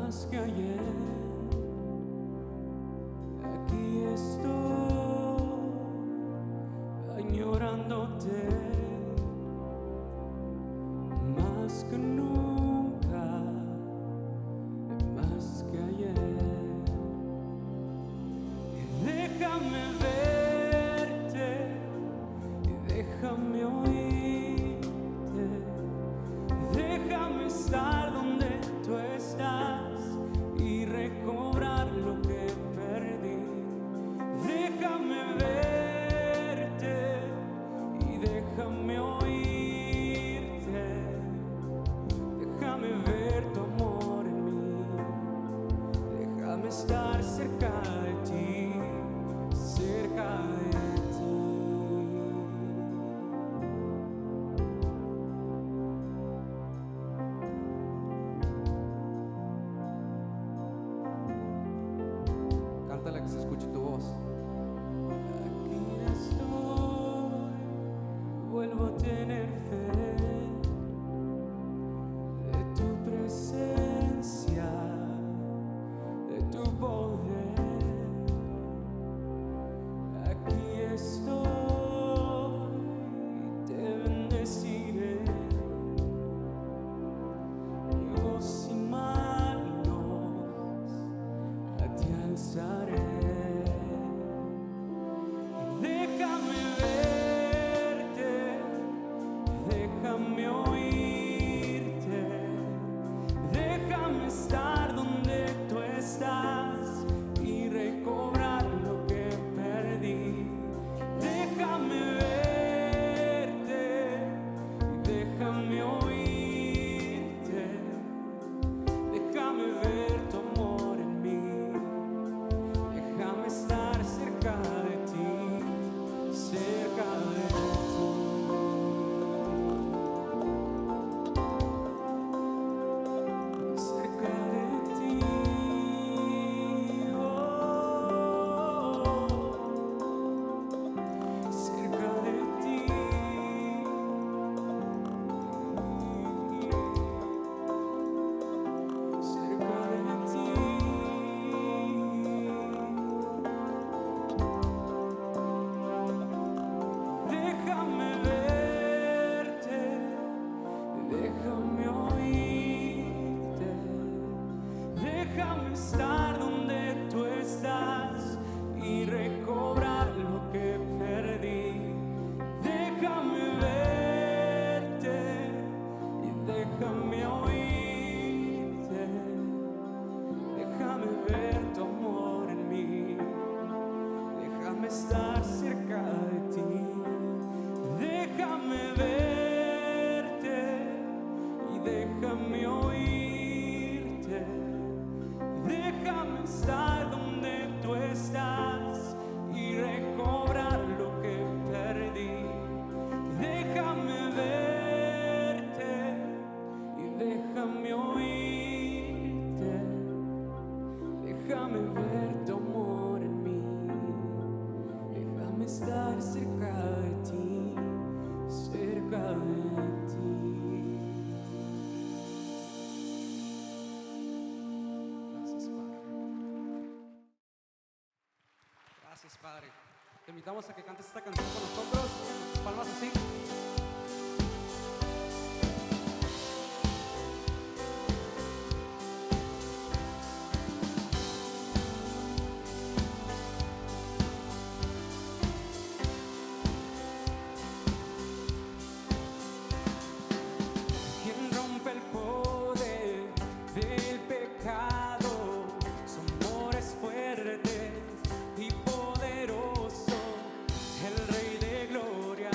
más que ayer. Aquí estoy añorándote más que nunca, más que ayer. Y déjame verte, y déjame oírte, déjame estar donde tú estás y recobrar lo que perdí. Déjame verte y déjame oírte, déjame ver tu amor en mí, déjame estar cerca de ti, cerca de ti. Cántala que se escuche tu voz. Aquí estoy, vuelvo a tener fe de tu presencia, de tu poder. Aquí estoy y te bendeciré. Mi voz sin manos a ti alzaré. Déjame verte, déjame oírte, déjame estar donde tú estás y recobrar lo que perdí. Déjame verte y déjame oírte, déjame ver tu amor en mí, déjame estar cerca de ti, cerca de ti. Cerca de ti, oh, cerca de ti, cerca de ti. Déjame verte, déjame oírte, déjame estar donde tú estás y recobrar lo que perdí. Déjame verte y déjame oírte, déjame ver tu amor en mí, déjame estar cerca de ti. Déjame verte y déjame oírte, déjame estar donde tú estás y recobrar lo que perdí. Déjame verte y déjame oírte, déjame ver tu amor en mí, déjame estar cerca de ti, cerca de ti. Gracias, Padre. Gracias, Padre. Te invitamos a que cantes esta canción con nosotros, con tus palmas así. Quien rompe el poder del pecado, su amor es fuerte y poderoso, el Rey de gloria,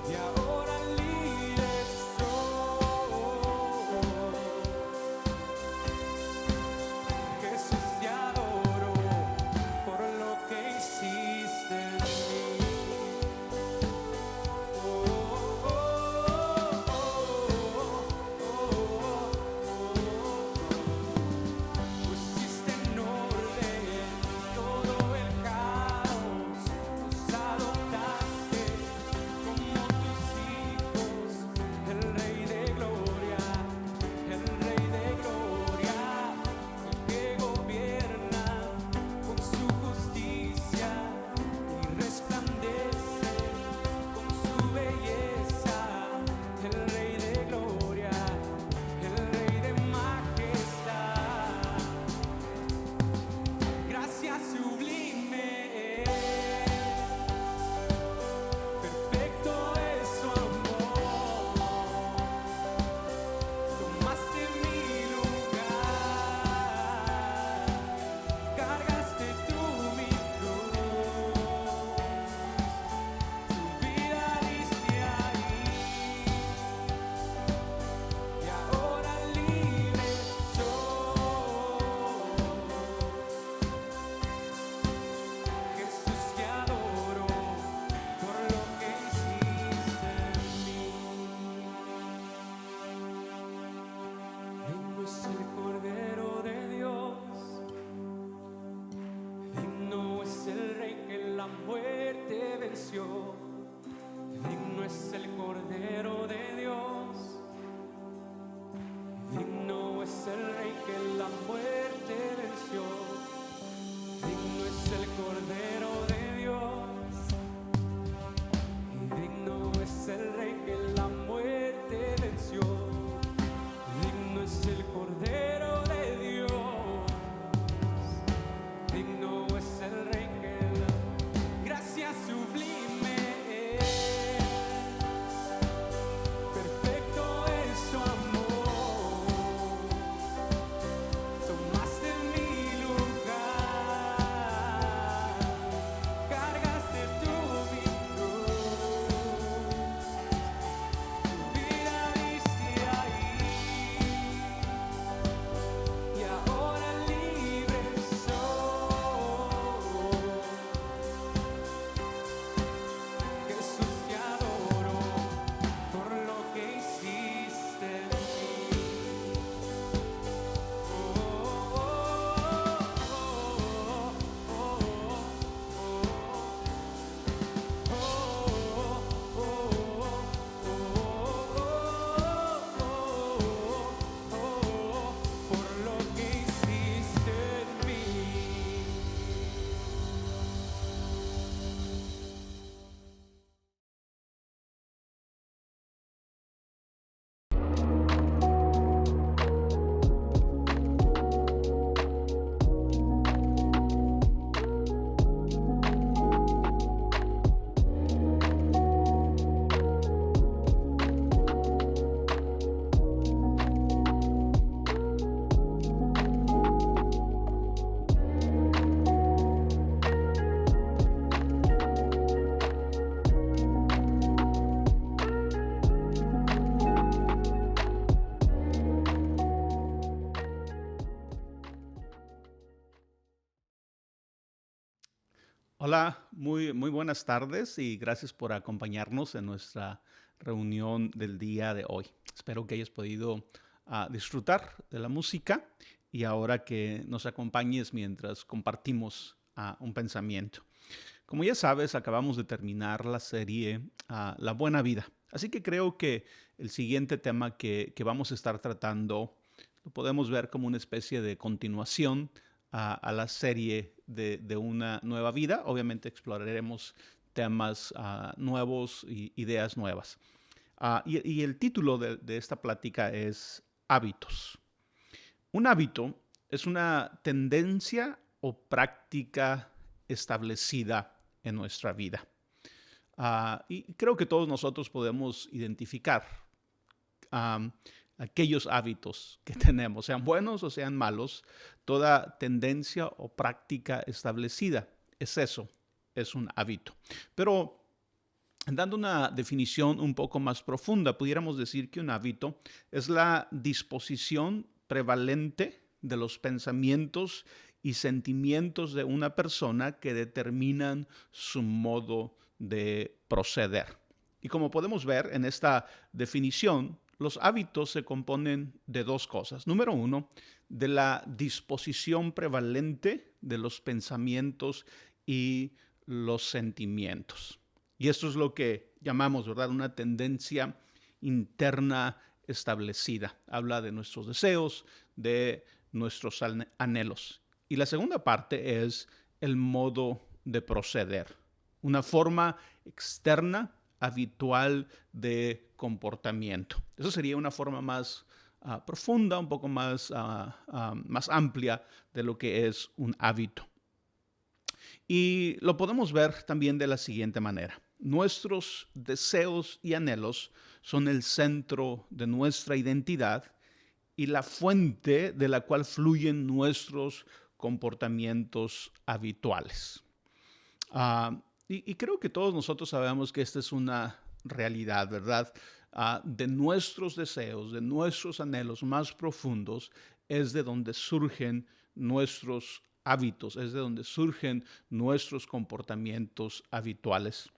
y ahora libre soy. Jesús, te adoro por lo que hiciste en mí. Pusiste en orden todo el caos, nos adoptaste como tus hijos, el Rey de Gloria, el Rey de Gloria, el que gobierna con su justicia y resplandece con su belleza, el Rey de Gloria, el Rey de majestad. Gracias sublime, perfecto es su amor. Tomaste mi lugar, cargaste tú mi cruz, tu vida diste ahí, y ahora libre soy. Jesús, te adoro por lo que hiciste en mí. Digno es el Cordero de Dios, digno es el Rey que la muerte venció. Digno es el Cordero de Dios, digno es el Rey que la muerte venció. Digno es el Cordero de Dios, y digno es el Rey que la muerte venció. Digno es el Cordero de Dios, digno es el Rey que la... Gracias sublime, perfecto es su amor. Tomaste mi lugar, cargaste tú mi cruz, tu vida diste ahí, y ahora libre soy. Jesús, te adoro por lo que hiciste en mí. Por lo que hiciste en mí. Hola, muy buenas tardes y gracias por acompañarnos en nuestra reunión del día de hoy. Espero que hayas podido disfrutar de la música y ahora que nos acompañes mientras compartimos un pensamiento. Como ya sabes, acabamos de terminar la serie La Buena Vida. Así que creo que el siguiente tema que vamos a estar tratando lo podemos ver como una especie de continuación a la serie de una nueva vida. Obviamente exploraremos temas nuevos y ideas nuevas. Y el título de esta plática es Hábitos. Un hábito es una tendencia o práctica establecida en nuestra vida. Y creo que todos nosotros podemos identificar aquellos hábitos que tenemos, sean buenos o sean malos. Toda tendencia o práctica establecida es eso, es un hábito. Pero dando una definición un poco más profunda, pudiéramos decir que un hábito es la disposición prevalente de los pensamientos y sentimientos de una persona que determinan su modo de proceder. Y como podemos ver en esta definición, los hábitos se componen de dos cosas. Número uno, de la disposición prevalente de los pensamientos y los sentimientos. Y esto es lo que llamamos, ¿verdad?, una tendencia interna establecida. Habla de nuestros deseos, de nuestros anhelos. Y la segunda parte es el modo de proceder, una forma externa habitual de comportamiento. Eso sería una forma más profunda, un poco más amplia de lo que es un hábito. Y lo podemos ver también de la siguiente manera. Nuestros deseos y anhelos son el centro de nuestra identidad y la fuente de la cual fluyen nuestros comportamientos habituales. Y creo que todos nosotros sabemos que esta es una realidad, ¿verdad? De nuestros deseos, de nuestros anhelos más profundos, es de donde surgen nuestros hábitos, es de donde surgen nuestros comportamientos habituales.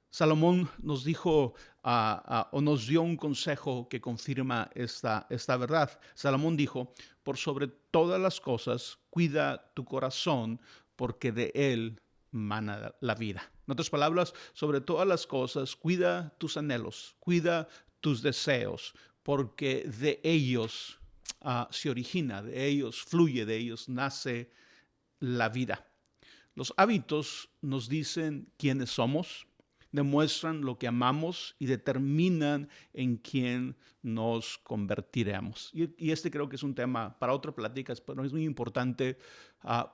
Salomón nos dijo o nos dio un consejo que confirma esta verdad. Salomón dijo, por sobre todas las cosas, cuida tu corazón, porque de él mana la vida. En otras palabras, sobre todas las cosas, cuida tus anhelos, cuida tus deseos, porque de ellos se origina, de ellos fluye, de ellos nace la vida. Los hábitos nos dicen quiénes somos, demuestran lo que amamos y determinan en quién nos convertiremos. Y este creo que es un tema para otra plática, pero es muy importante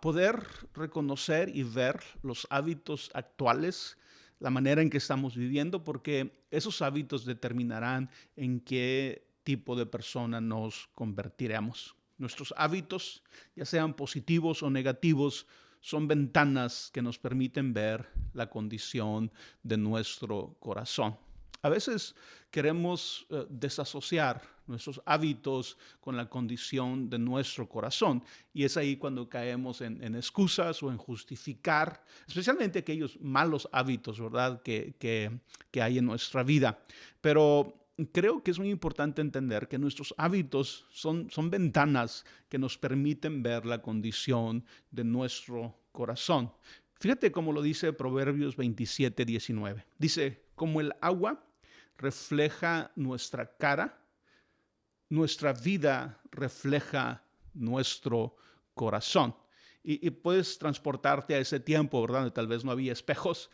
poder reconocer y ver los hábitos actuales, la manera en que estamos viviendo, porque esos hábitos determinarán en qué tipo de persona nos convertiremos. Nuestros hábitos, ya sean positivos o negativos, son ventanas que nos permiten ver la condición de nuestro corazón. A veces queremos desasociar nuestros hábitos con la condición de nuestro corazón, y es ahí cuando caemos en excusas o en justificar, especialmente aquellos malos hábitos, ¿verdad?, que hay en nuestra vida. Pero creo que es muy importante entender que nuestros hábitos son ventanas que nos permiten ver la condición de nuestro corazón. Fíjate cómo lo dice Proverbios 27:19. Dice, como el agua refleja nuestra cara, nuestra vida refleja nuestro corazón. Y puedes transportarte a ese tiempo, ¿verdad?, donde tal vez no había espejos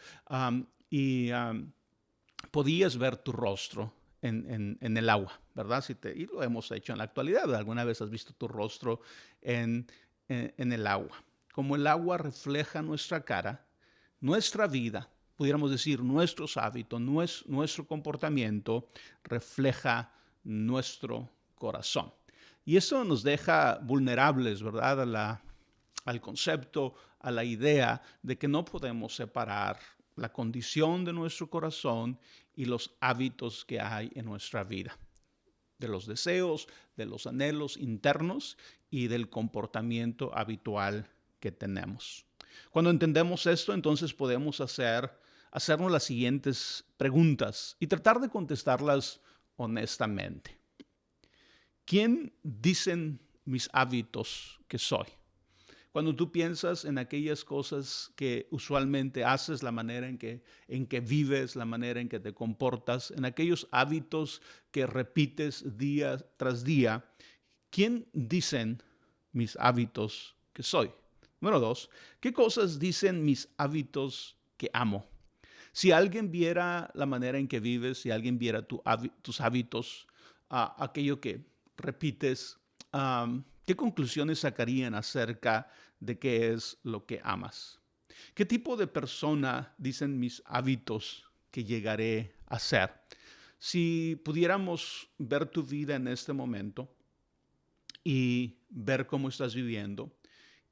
y podías ver tu rostro en el agua, ¿verdad? Y lo hemos hecho en la actualidad. ¿Alguna vez has visto tu rostro en el agua? Como el agua refleja nuestra cara, nuestra vida, pudiéramos decir nuestros hábitos, nuestro comportamiento, refleja nuestro corazón. Y eso nos deja vulnerables, ¿verdad?, al concepto, a la idea de que no podemos separar la condición de nuestro corazón y los hábitos que hay en nuestra vida, de los deseos, de los anhelos internos y del comportamiento habitual que tenemos. Cuando entendemos esto, entonces podemos hacernos las siguientes preguntas y tratar de contestarlas honestamente. ¿Quién dicen mis hábitos que soy? Cuando tú piensas en aquellas cosas que usualmente haces, la manera en que vives, la manera en que te comportas, en aquellos hábitos que repites día tras día, ¿quién dicen mis hábitos que soy? Número 2, ¿qué cosas dicen mis hábitos que amo? Si alguien viera la manera en que vives, si alguien viera tus hábitos, aquello que repites, ¿qué conclusiones sacarían acerca de qué es lo que amas? ¿Qué tipo de persona dicen mis hábitos que llegaré a ser? Si pudiéramos ver tu vida en este momento y ver cómo estás viviendo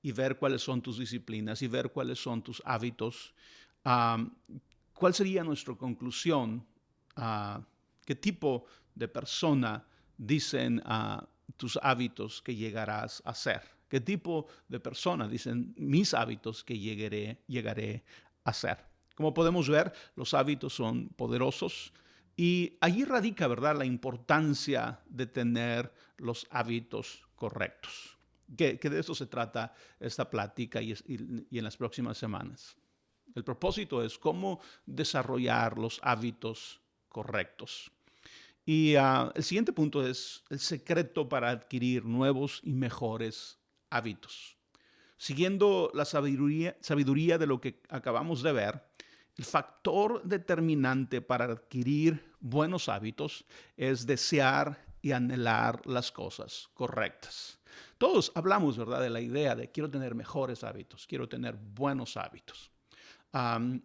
y ver cuáles son tus disciplinas y ver cuáles son tus hábitos, Am, ¿Cuál sería nuestra conclusión? ¿Qué tipo de persona dicen tus hábitos que llegarás a ser? ¿Qué tipo de persona dicen mis hábitos que llegaré a ser? Como podemos ver, los hábitos son poderosos y allí radica, ¿verdad?, la importancia de tener los hábitos correctos. Que de eso se trata esta plática y en las próximas semanas. El propósito es cómo desarrollar los hábitos correctos. Y el siguiente punto es el secreto para adquirir nuevos y mejores hábitos. Siguiendo la sabiduría de lo que acabamos de ver, el factor determinante para adquirir buenos hábitos es desear y anhelar las cosas correctas. Todos hablamos, ¿verdad?, de la idea de quiero tener mejores hábitos, quiero tener buenos hábitos. Um,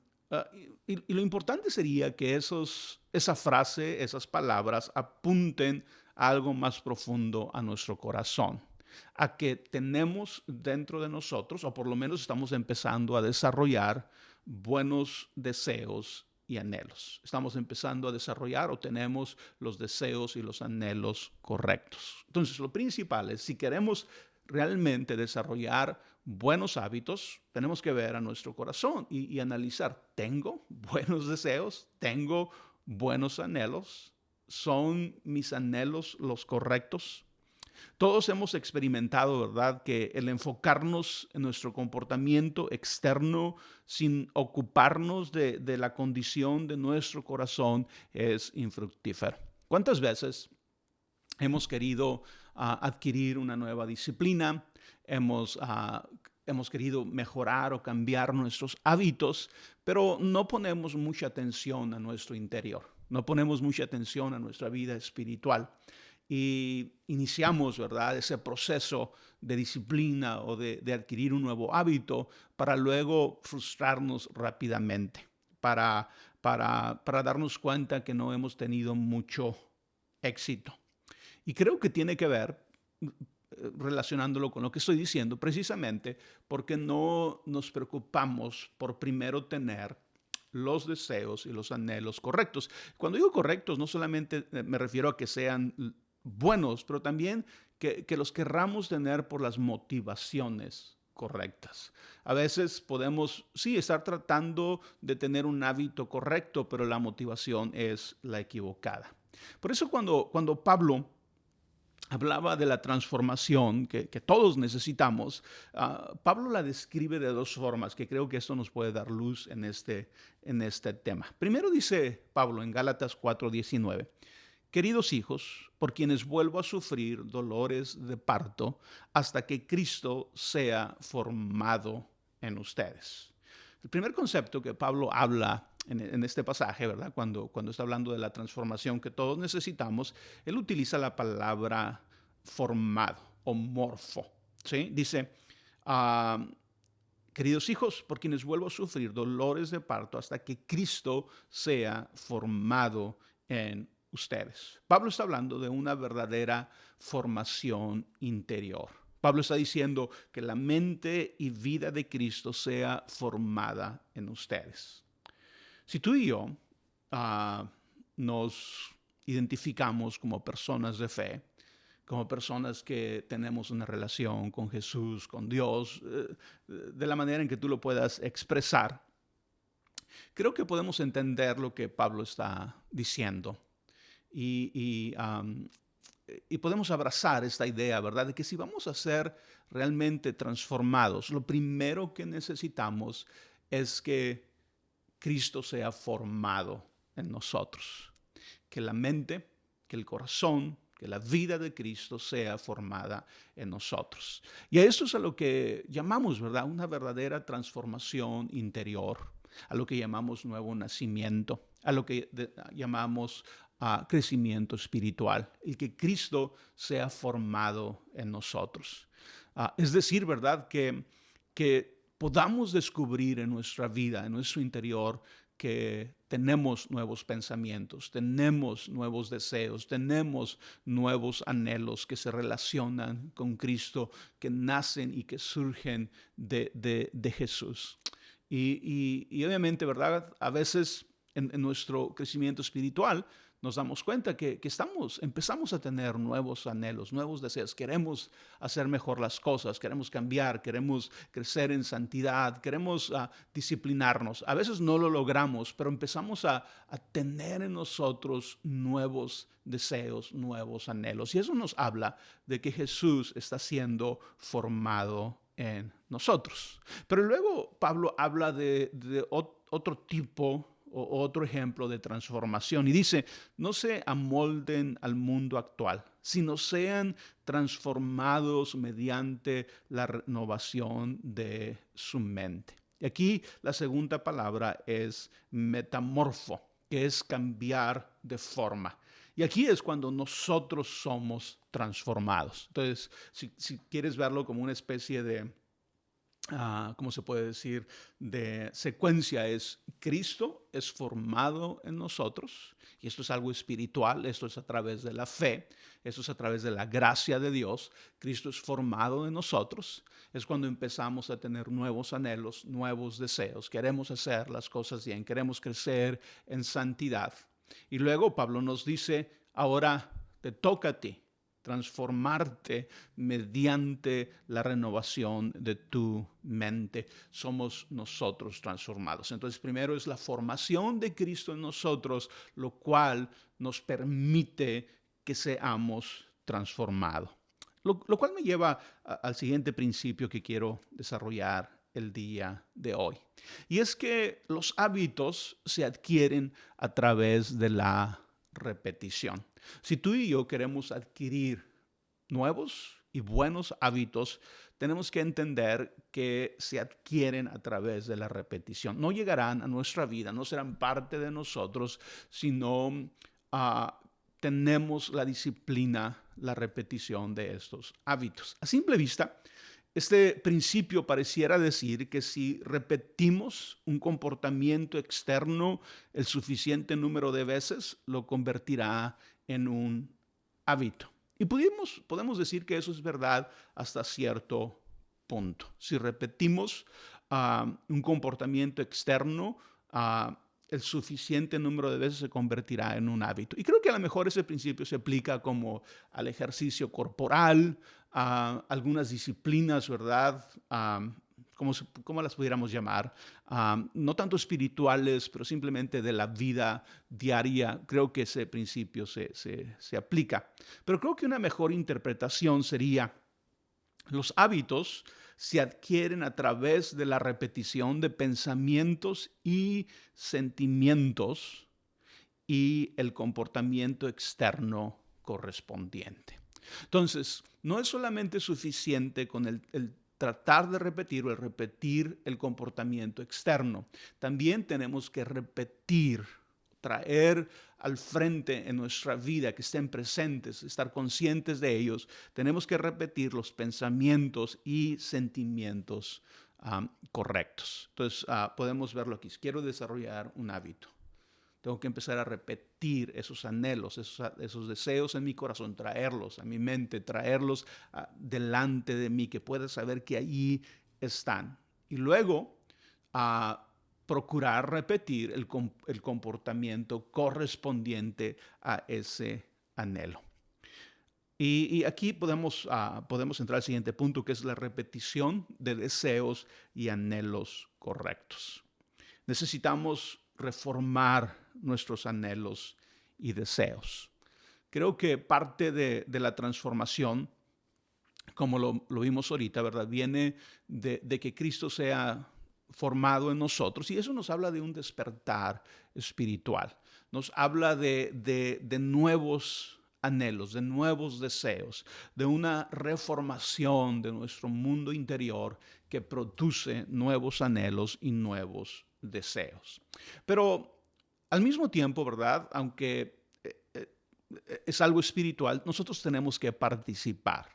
y lo importante sería que esa frase, esas palabras apunten a algo más profundo a nuestro corazón, a que tenemos dentro de nosotros, o por lo menos estamos empezando a desarrollar buenos deseos y anhelos. Estamos empezando a desarrollar o tenemos los deseos y los anhelos correctos. Entonces, lo principal es, si queremos realmente desarrollar buenos hábitos, tenemos que ver a nuestro corazón y analizar, ¿tengo buenos deseos? ¿Tengo buenos anhelos? ¿Son mis anhelos los correctos? Todos hemos experimentado, ¿verdad?, que el enfocarnos en nuestro comportamiento externo sin ocuparnos de la condición de nuestro corazón es infructífero. ¿Cuántas veces hemos querido adquirir una nueva disciplina, hemos querido mejorar o cambiar nuestros hábitos, pero no ponemos mucha atención a nuestro interior, no ponemos mucha atención a nuestra vida espiritual y iniciamos, ¿verdad?, ese proceso de disciplina o de adquirir un nuevo hábito para luego frustrarnos rápidamente, para darnos cuenta que no hemos tenido mucho éxito. Y creo que tiene que ver, relacionándolo con lo que estoy diciendo, precisamente porque no nos preocupamos por primero tener los deseos y los anhelos correctos. Cuando digo correctos, no solamente me refiero a que sean buenos, pero también que los querramos tener por las motivaciones correctas. A veces podemos, sí, estar tratando de tener un hábito correcto, pero la motivación es la equivocada. Por eso cuando Pablo hablaba de la transformación que todos necesitamos, Pablo la describe de dos formas, que creo que esto nos puede dar luz en este tema. Primero dice Pablo en Gálatas 4:19, queridos hijos, por quienes vuelvo a sufrir dolores de parto hasta que Cristo sea formado en ustedes. El primer concepto que Pablo habla en este pasaje, ¿verdad?, cuando está hablando de la transformación que todos necesitamos, él utiliza la palabra formado o morfo, ¿sí? Dice, queridos hijos, por quienes vuelvo a sufrir dolores de parto hasta que Cristo sea formado en ustedes. Pablo está hablando de una verdadera formación interior. Pablo está diciendo que la mente y vida de Cristo sea formada en ustedes. Si tú y yo nos identificamos como personas de fe, como personas que tenemos una relación con Jesús, con Dios, de la manera en que tú lo puedas expresar, creo que podemos entender lo que Pablo está diciendo y podemos abrazar esta idea, ¿verdad?, de que si vamos a ser realmente transformados, lo primero que necesitamos es que Cristo sea formado en nosotros. Que la mente, que el corazón, que la vida de Cristo sea formada en nosotros. Y a esto es a lo que llamamos, ¿verdad?, una verdadera transformación interior, a lo que llamamos nuevo nacimiento, a lo que llamamos crecimiento espiritual, el que Cristo sea formado en nosotros. Es decir, ¿verdad?, que podamos descubrir en nuestra vida, en nuestro interior, que tenemos nuevos pensamientos, tenemos nuevos deseos, tenemos nuevos anhelos que se relacionan con Cristo, que nacen y que surgen de Jesús. Y obviamente, ¿verdad? A veces en nuestro crecimiento espiritual nos damos cuenta que empezamos a tener nuevos anhelos, nuevos deseos. Queremos hacer mejor las cosas, queremos cambiar, queremos crecer en santidad, queremos disciplinarnos. A veces no lo logramos, pero empezamos a tener en nosotros nuevos deseos, nuevos anhelos. Y eso nos habla de que Jesús está siendo formado en nosotros. Pero luego Pablo habla de otro tipo o otro ejemplo de transformación y dice, no se amolden al mundo actual, sino sean transformados mediante la renovación de su mente. Y aquí la segunda palabra es metamorfo, que es cambiar de forma. Y aquí es cuando nosotros somos transformados. Entonces, si quieres verlo como una especie de, ¿cómo se puede decir?, de secuencia, es Cristo es formado en nosotros, y esto es algo espiritual, esto es a través de la fe, esto es a través de la gracia de Dios. Cristo es formado en nosotros, es cuando empezamos a tener nuevos anhelos, nuevos deseos, queremos hacer las cosas bien, queremos crecer en santidad. Y luego Pablo nos dice, ahora te toca a ti transformarte mediante la renovación de tu mente. Somos nosotros transformados. Entonces, primero es la formación de Cristo en nosotros, lo cual nos permite que seamos transformados. Lo cual me lleva al siguiente principio que quiero desarrollar el día de hoy. Y es que los hábitos se adquieren a través de la repetición. Si tú y yo queremos adquirir nuevos y buenos hábitos, tenemos que entender que se adquieren a través de la repetición. No llegarán a nuestra vida, no serán parte de nosotros, sino tenemos la disciplina, la repetición de estos hábitos. A simple vista, este principio pareciera decir que si repetimos un comportamiento externo el suficiente número de veces, lo convertirá en un hábito. Y podemos decir que eso es verdad hasta cierto punto. Si repetimos un comportamiento externo, el suficiente número de veces se convertirá en un hábito. Y creo que a lo mejor ese principio se aplica como al ejercicio corporal, a algunas disciplinas, ¿verdad? ¿Cómo las pudiéramos llamar? No tanto espirituales, pero simplemente de la vida diaria. Creo que ese principio se aplica. Pero creo que una mejor interpretación sería: los hábitos se adquieren a través de la repetición de pensamientos y sentimientos y el comportamiento externo correspondiente. Entonces, no es solamente suficiente con el tratar de repetir o el repetir el comportamiento externo. También tenemos que repetir, traer al frente en nuestra vida, que estén presentes, estar conscientes de ellos. Tenemos que repetir los pensamientos y sentimientos correctos. Entonces, podemos verlo aquí. Quiero desarrollar un hábito. Tengo que empezar a repetir esos anhelos, esos deseos en mi corazón, traerlos a mi mente, traerlos delante de mí, que pueda saber que allí están. Y luego, procurar repetir el comportamiento correspondiente a ese anhelo. Y aquí podemos entrar al siguiente punto, que es la repetición de deseos y anhelos correctos. Necesitamos reformar nuestros anhelos y deseos. Creo que parte de la transformación, como lo vimos ahorita, ¿verdad?, viene de que Cristo sea formado en nosotros, y eso nos habla de un despertar espiritual. Nos habla de nuevos anhelos, de nuevos deseos, de una reformación de nuestro mundo interior que produce nuevos anhelos y nuevos deseos. Pero al mismo tiempo, ¿verdad?, aunque es algo espiritual, nosotros tenemos que participar.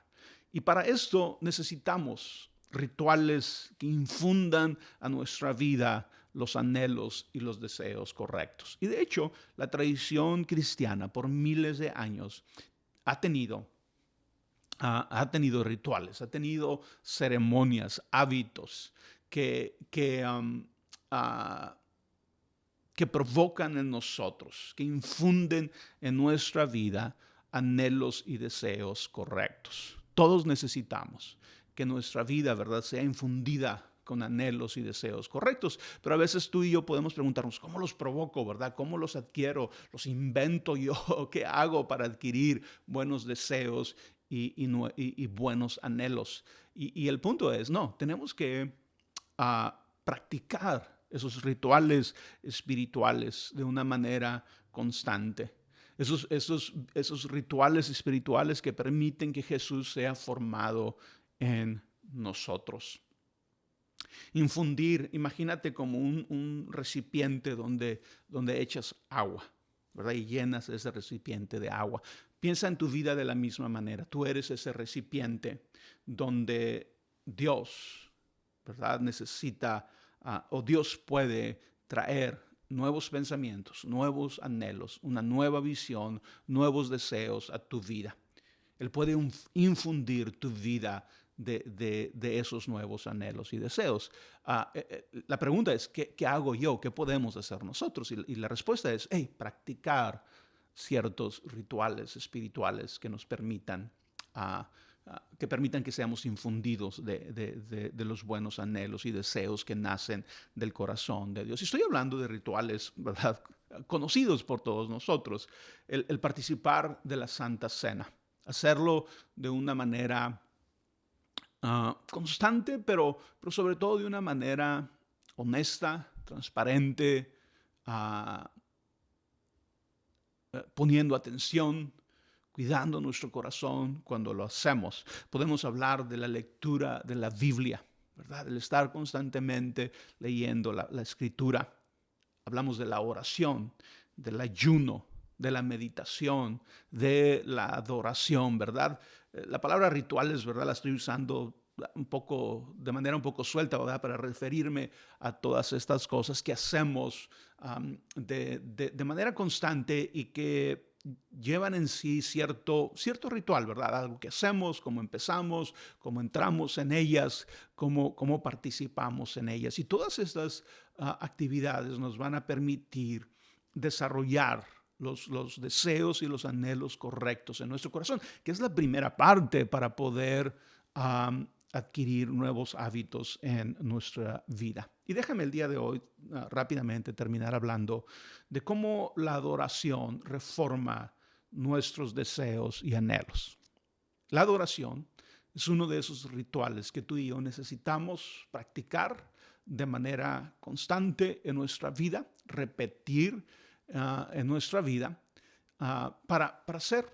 Y para esto necesitamos rituales que infundan a nuestra vida los anhelos y los deseos correctos. Y de hecho, la tradición cristiana por miles de años ha tenido rituales, ha tenido ceremonias, hábitos que ah, que provocan en nosotros, que infunden en nuestra vida anhelos y deseos correctos. Todos necesitamos que nuestra vida, ¿verdad?, sea infundida con anhelos y deseos correctos. Pero a veces tú y yo podemos preguntarnos, ¿cómo los provoco, verdad? ¿Cómo los adquiero? ¿Los invento yo? ¿Qué hago para adquirir buenos deseos y buenos anhelos? Y el punto es, no, tenemos que practicar esos rituales espirituales de una manera constante. Esos rituales espirituales que permiten que Jesús sea formado en nosotros. Infundir, imagínate como un recipiente donde echas agua, ¿verdad? Y llenas ese recipiente de agua. Piensa en tu vida de la misma manera. Tú eres ese recipiente donde Dios, ¿verdad?, necesita o Dios puede traer nuevos pensamientos, nuevos anhelos, una nueva visión, nuevos deseos a tu vida. Él puede infundir tu vida de esos nuevos anhelos y deseos. La pregunta es, ¿qué hago yo? ¿Qué podemos hacer nosotros? Y la respuesta es, practicar ciertos rituales espirituales que nos permitan que seamos infundidos de los buenos anhelos y deseos que nacen del corazón de Dios. Y estoy hablando de rituales, ¿verdad?, conocidos por todos nosotros. El participar de la Santa Cena, hacerlo de una manera constante, pero sobre todo de una manera honesta, transparente, poniendo atención, cuidando nuestro corazón cuando lo hacemos. Podemos hablar de la lectura de la Biblia, ¿verdad? El estar constantemente leyendo la Escritura. Hablamos de la oración, del ayuno, de la meditación, de la adoración, ¿verdad? La palabra rituales, ¿verdad?, la estoy usando de manera un poco suelta, ¿verdad?, para referirme a todas estas cosas que hacemos de manera constante y que llevan en sí cierto ritual, ¿verdad? Algo que hacemos, cómo empezamos, cómo entramos en ellas, cómo participamos en ellas. Y todas estas actividades nos van a permitir desarrollar los deseos y los anhelos correctos en nuestro corazón, que es la primera parte para poder adquirir nuevos hábitos en nuestra vida. Y déjame el día de hoy rápidamente terminar hablando de cómo la adoración reforma nuestros deseos y anhelos. La adoración es uno de esos rituales que tú y yo necesitamos practicar de manera constante en nuestra vida, repetir en nuestra vida para ser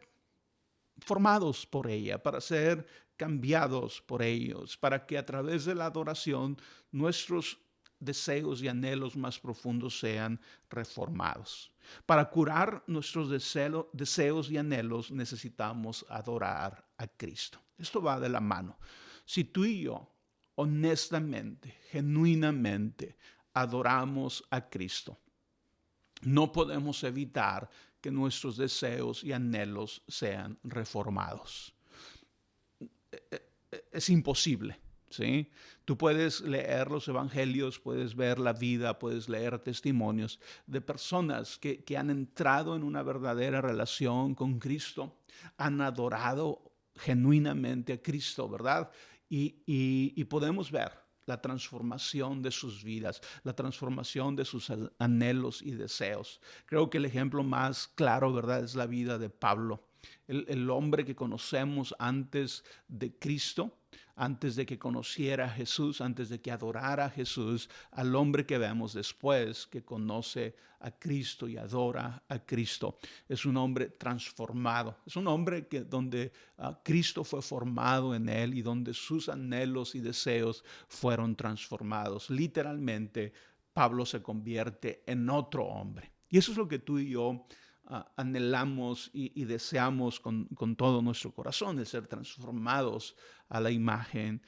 formados por ella, para ser cambiados por ellos, para que a través de la adoración nuestros deseos y anhelos más profundos sean reformados. Para curar nuestros deseos y anhelos necesitamos adorar a Cristo. Esto va de la mano. Si tú y yo honestamente, genuinamente adoramos a Cristo, no podemos evitar que nuestros deseos y anhelos sean reformados. Es imposible, ¿sí? Tú puedes leer los evangelios, puedes ver la vida, puedes leer testimonios de personas que han entrado en una verdadera relación con Cristo, han adorado genuinamente a Cristo, ¿verdad? Y podemos ver la transformación de sus vidas, la transformación de sus anhelos y deseos. Creo que el ejemplo más claro, ¿verdad?, es la vida de Pablo, el hombre que conocemos antes de Cristo, antes de que conociera a Jesús, antes de que adorara a Jesús, al hombre que vemos después, que conoce a Cristo y adora a Cristo. Es un hombre transformado, es un hombre donde Cristo fue formado en él y donde sus anhelos y deseos fueron transformados. Literalmente, Pablo se convierte en otro hombre. Y eso es lo que tú y yo anhelamos y deseamos con todo nuestro corazón, el ser transformados a la imagen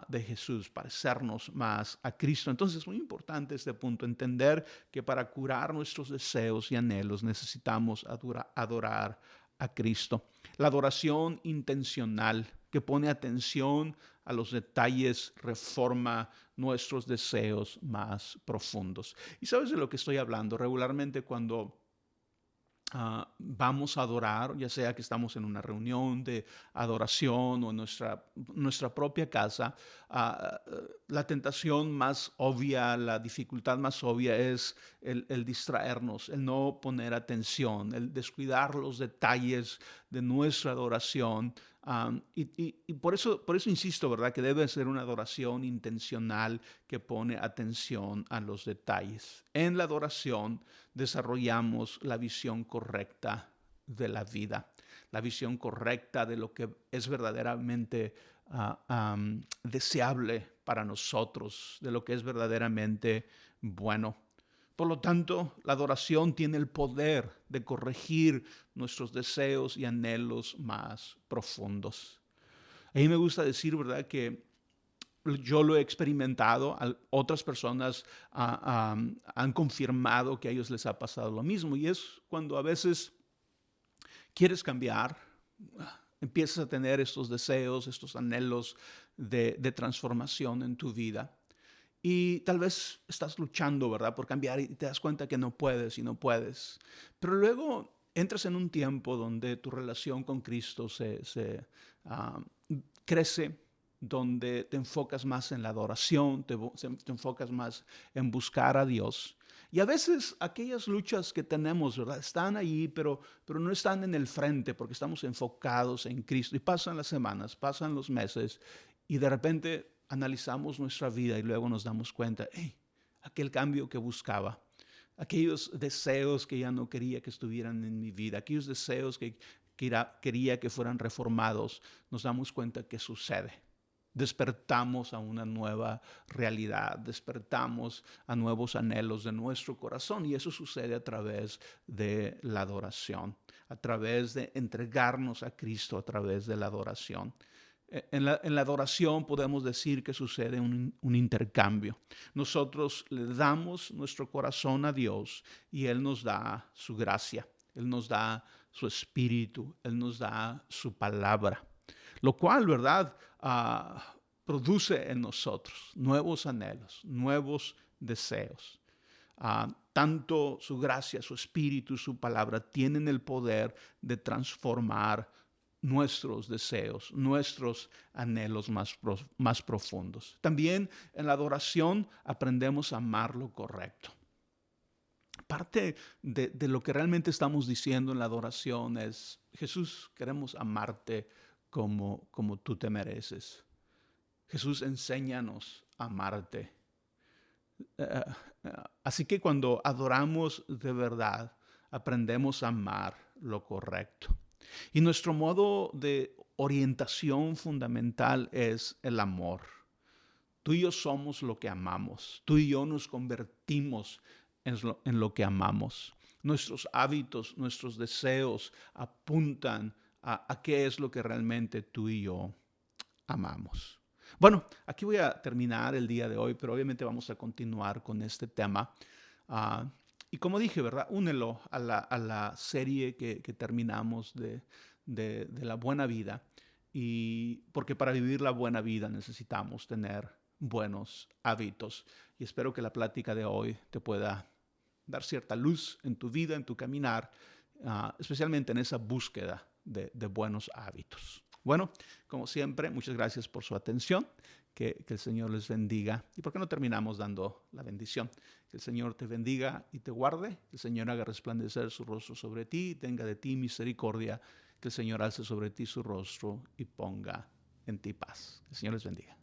de Jesús, parecernos más a Cristo. Entonces es muy importante este punto, entender que para curar nuestros deseos y anhelos necesitamos adorar a Cristo. La adoración intencional que pone atención a los detalles reforma nuestros deseos más profundos. ¿Y sabes de lo que estoy hablando? Regularmente cuando vamos a adorar, ya sea que estamos en una reunión de adoración o en nuestra propia casa, la tentación más obvia, la dificultad más obvia es el distraernos, el no poner atención, el descuidar los detalles de nuestra adoración. Y por eso insisto, ¿verdad? Que debe ser una adoración intencional que pone atención a los detalles. En la adoración desarrollamos la visión correcta de la vida, la visión correcta de lo que es verdaderamente deseable para nosotros, de lo que es verdaderamente bueno. Por lo tanto, la adoración tiene el poder de corregir nuestros deseos y anhelos más profundos. A mí me gusta decir, ¿verdad?, que yo lo he experimentado, otras personas han confirmado que a ellos les ha pasado lo mismo, y es cuando a veces quieres cambiar, empiezas a tener estos deseos, estos anhelos de transformación en tu vida. Y tal vez estás luchando, ¿verdad?, por cambiar y te das cuenta que no puedes y no puedes. Pero luego entras en un tiempo donde tu relación con Cristo ah, crece, donde te enfocas más en la adoración, te enfocas más en buscar a Dios. Y a veces aquellas luchas que tenemos, ¿verdad?, están ahí, pero no están en el frente porque estamos enfocados en Cristo. Y pasan las semanas, pasan los meses y de repente analizamos nuestra vida y luego nos damos cuenta, hey, aquel cambio que buscaba, aquellos deseos que ya no quería que estuvieran en mi vida, aquellos deseos que quería que fueran reformados, nos damos cuenta que sucede. Despertamos a una nueva realidad, despertamos a nuevos anhelos de nuestro corazón, y eso sucede a través de la adoración, a través de entregarnos a Cristo, a través de la adoración. En la adoración podemos decir que sucede un intercambio. Nosotros le damos nuestro corazón a Dios y Él nos da su gracia, Él nos da su espíritu, Él nos da su palabra. Lo cual, ¿verdad?, produce en nosotros nuevos anhelos, nuevos deseos. Tanto su gracia, su espíritu, su palabra tienen el poder de transformar nuestros deseos, nuestros anhelos más profundos. También en la adoración aprendemos a amar lo correcto. Parte de lo que realmente estamos diciendo en la adoración es: Jesús, queremos amarte como tú te mereces. Jesús, enséñanos a amarte. Así que cuando adoramos de verdad, aprendemos a amar lo correcto. Y nuestro modo de orientación fundamental es el amor. Tú y yo somos lo que amamos. Tú y yo nos convertimos en lo que amamos. Nuestros hábitos, nuestros deseos apuntan a qué es lo que realmente tú y yo amamos. Bueno, aquí voy a terminar el día de hoy, pero obviamente vamos a continuar con este tema. Y como dije, ¿verdad?, únelo a la serie que terminamos de la buena vida. Y porque para vivir la buena vida necesitamos tener buenos hábitos. Y espero que la plática de hoy te pueda dar cierta luz en tu vida, en tu caminar, especialmente en esa búsqueda de buenos hábitos. Bueno, como siempre, muchas gracias por su atención. Que el Señor les bendiga. ¿Y por qué no terminamos dando la bendición? Que el Señor te bendiga y te guarde. Que el Señor haga resplandecer su rostro sobre ti y tenga de ti misericordia. Que el Señor alce sobre ti su rostro y ponga en ti paz. Que el Señor les bendiga.